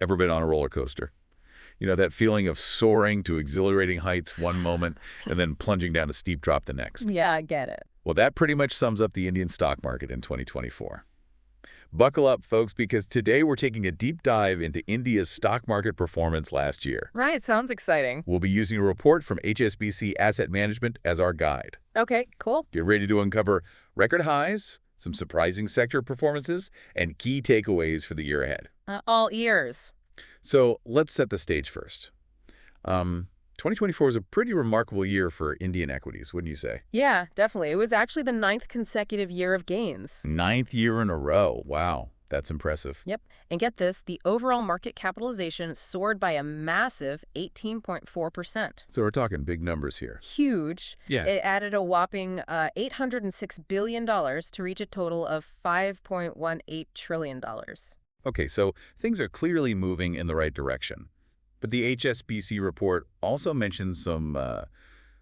Ever been on a roller coaster? You know, that feeling of soaring to exhilarating heights one moment and then plunging down a steep drop the next. Yeah, I get it. Well, that pretty much sums up the Indian stock market in 2024. Buckle up, folks, because today we're taking a deep dive into India's stock market performance last year. Right, sounds exciting. We'll be using a report from HSBC Asset Management as our guide. Okay, cool. Get ready to uncover record highs, some surprising sector performances, and key takeaways for the year ahead. All ears. So let's set the stage first. 2024 was a pretty remarkable year for Indian equities, wouldn't you say? Yeah, definitely. It was actually the 9th consecutive year of gains. 9th year in a row. Wow, that's impressive. Yep. And get this, the overall market capitalization soared by a massive 18.4%. So we're talking big numbers here. Huge. Yeah. It added a whopping $806 billion to reach a total of $5.18 trillion. Okay, so things are clearly moving in the right direction. But the HSBC report also mentions some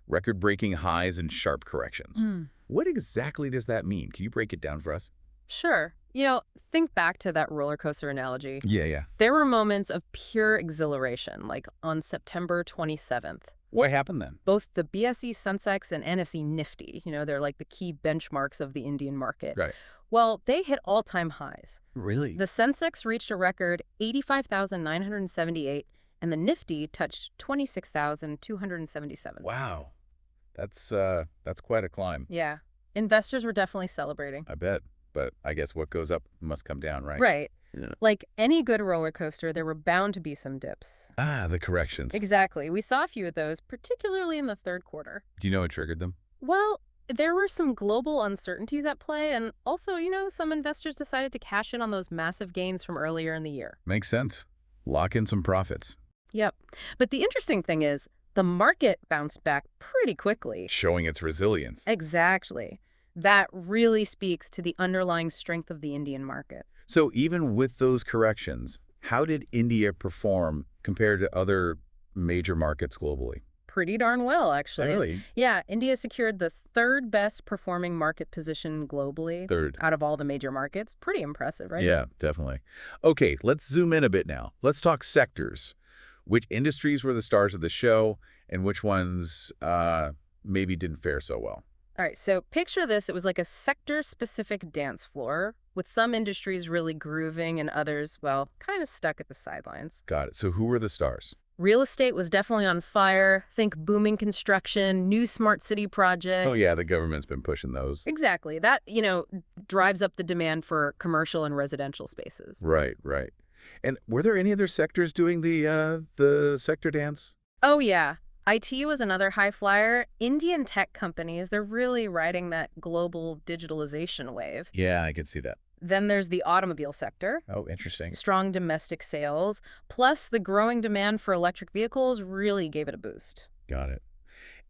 record-breaking highs and sharp corrections. What exactly does that mean? Can you break it down for us? Sure. You know, think back to that roller coaster analogy. Yeah. There were moments of pure exhilaration, like on September 27th. What happened then? Both the BSE Sensex and NSE Nifty, they're like the key benchmarks of the Indian market. Right. Well, they hit all-time highs. Really? The Sensex reached a record 85,978, and the Nifty touched 26,277. Wow. That's quite a climb. Yeah. Investors were definitely celebrating. I bet. But I guess what goes up must come down, right? Right. Yeah. Like any good roller coaster, there were bound to be some dips. Ah, the corrections. Exactly. We saw a few of those, particularly in the third quarter. Do you know what triggered them? Well, there were some global uncertainties at play, and also, some investors decided to cash in on those massive gains from earlier in the year. Makes sense. Lock in some profits. Yep. But the interesting thing is, the market bounced back pretty quickly. Showing its resilience. Exactly. That really speaks to the underlying strength of the Indian market. So even with those corrections, how did India perform compared to other major markets globally? Pretty darn well, actually. Really? Yeah, India secured the third best performing market position globally. Third. Out of all the major markets. Pretty impressive, right? Yeah, definitely. Okay, let's zoom in a bit now. Let's talk sectors. Which industries were the stars of the show and which ones maybe didn't fare so well? All right, so picture this. It was like a sector-specific dance floor with some industries really grooving and others, well, kind of stuck at the sidelines. Got it. So who were the stars? Real estate was definitely on fire. Think booming construction, new smart city project. Oh, yeah, the government's been pushing those. Exactly. That, drives up the demand for commercial and residential spaces. Right. And were there any other sectors doing the sector dance? Oh, yeah. IT was another high flyer. Indian tech companies, they're really riding that global digitalization wave. Yeah, I can see that. Then there's the automobile sector. Oh, interesting. Strong domestic sales, plus the growing demand for electric vehicles really gave it a boost. Got it.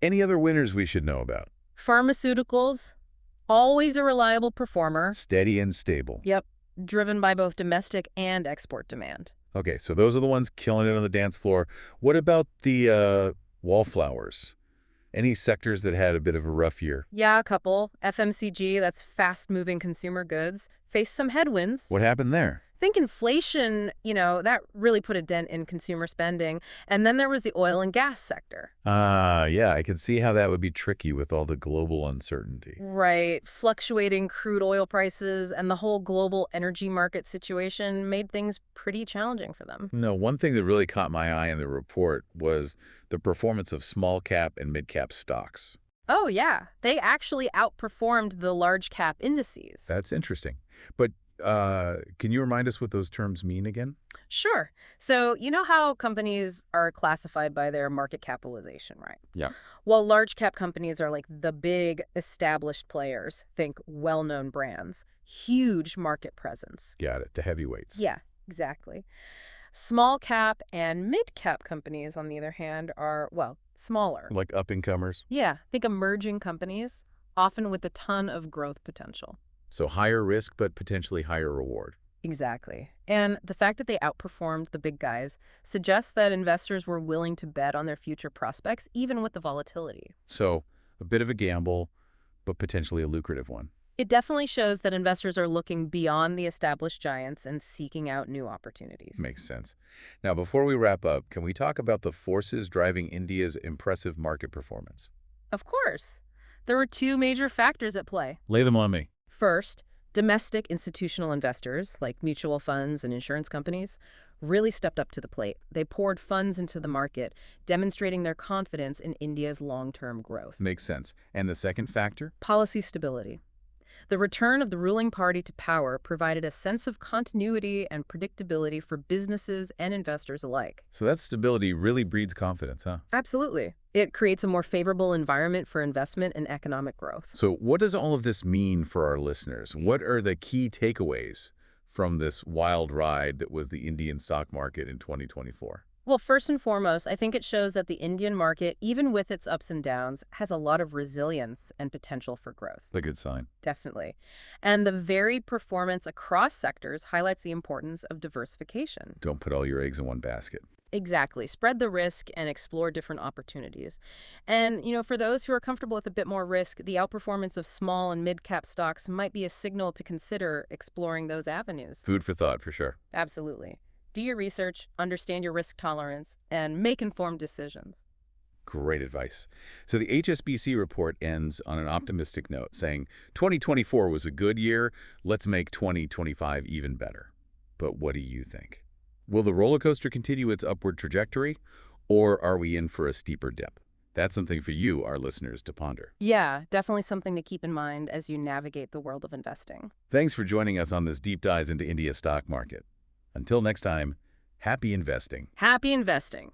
Any other winners we should know about? Pharmaceuticals, always a reliable performer. Steady and stable. Yep, driven by both domestic and export demand. Okay, so those are the ones killing it on the dance floor. What about the wallflowers? Any sectors that had a bit of a rough year? Yeah, a couple. FMCG, that's fast-moving consumer goods, faced some headwinds. What happened there? I think inflation, that really put a dent in consumer spending. And then there was the oil and gas sector. Yeah, I can see how that would be tricky with all the global uncertainty. Right. Fluctuating crude oil prices and the whole global energy market situation made things pretty challenging for them. No, one thing that really caught my eye in the report was the performance of small cap and mid cap stocks. Oh, yeah. They actually outperformed the large cap indices. That's interesting. But can you remind us what those terms mean again? Sure. So you know how companies are classified by their market capitalization, right? Yeah. Well, large cap companies are like the big established players. Think well-known brands, huge market presence. Got it. The heavyweights. Yeah, exactly. Small cap and mid cap companies, on the other hand, are, well, smaller. Like up-and-comers? Yeah, think emerging companies, often with a ton of growth potential. So higher risk, but potentially higher reward. Exactly. And the fact that they outperformed the big guys suggests that investors were willing to bet on their future prospects, even with the volatility. So a bit of a gamble, but potentially a lucrative one. It definitely shows that investors are looking beyond the established giants and seeking out new opportunities. Makes sense. Now, before we wrap up, can we talk about the forces driving India's impressive market performance? Of course. There were two major factors at play. Lay them on me. First, domestic institutional investors, like mutual funds and insurance companies, really stepped up to the plate. They poured funds into the market, demonstrating their confidence in India's long-term growth. Makes sense. And the second factor? Policy stability. The return of the ruling party to power provided a sense of continuity and predictability for businesses and investors alike. So that stability really breeds confidence, huh? Absolutely. It creates a more favorable environment for investment and economic growth. So what does all of this mean for our listeners? What are the key takeaways from this wild ride that was the Indian stock market in 2024? Well, first and foremost, I think it shows that the Indian market, even with its ups and downs, has a lot of resilience and potential for growth. A good sign. Definitely. And the varied performance across sectors highlights the importance of diversification. Don't put all your eggs in one basket. Exactly. Spread the risk and explore different opportunities. And, for those who are comfortable with a bit more risk, the outperformance of small and mid-cap stocks might be a signal to consider exploring those avenues. Food for thought, for sure. Absolutely. Do your research, understand your risk tolerance, and make informed decisions. Great advice. So the HSBC report ends on an optimistic note, saying 2024 was a good year. Let's make 2025 even better. But what do you think? Will the roller coaster continue its upward trajectory, or are we in for a steeper dip? That's something for you, our listeners, to ponder. Yeah, definitely something to keep in mind as you navigate the world of investing. Thanks for joining us on this deep dive into India's stock market. Until next time, happy investing. Happy investing.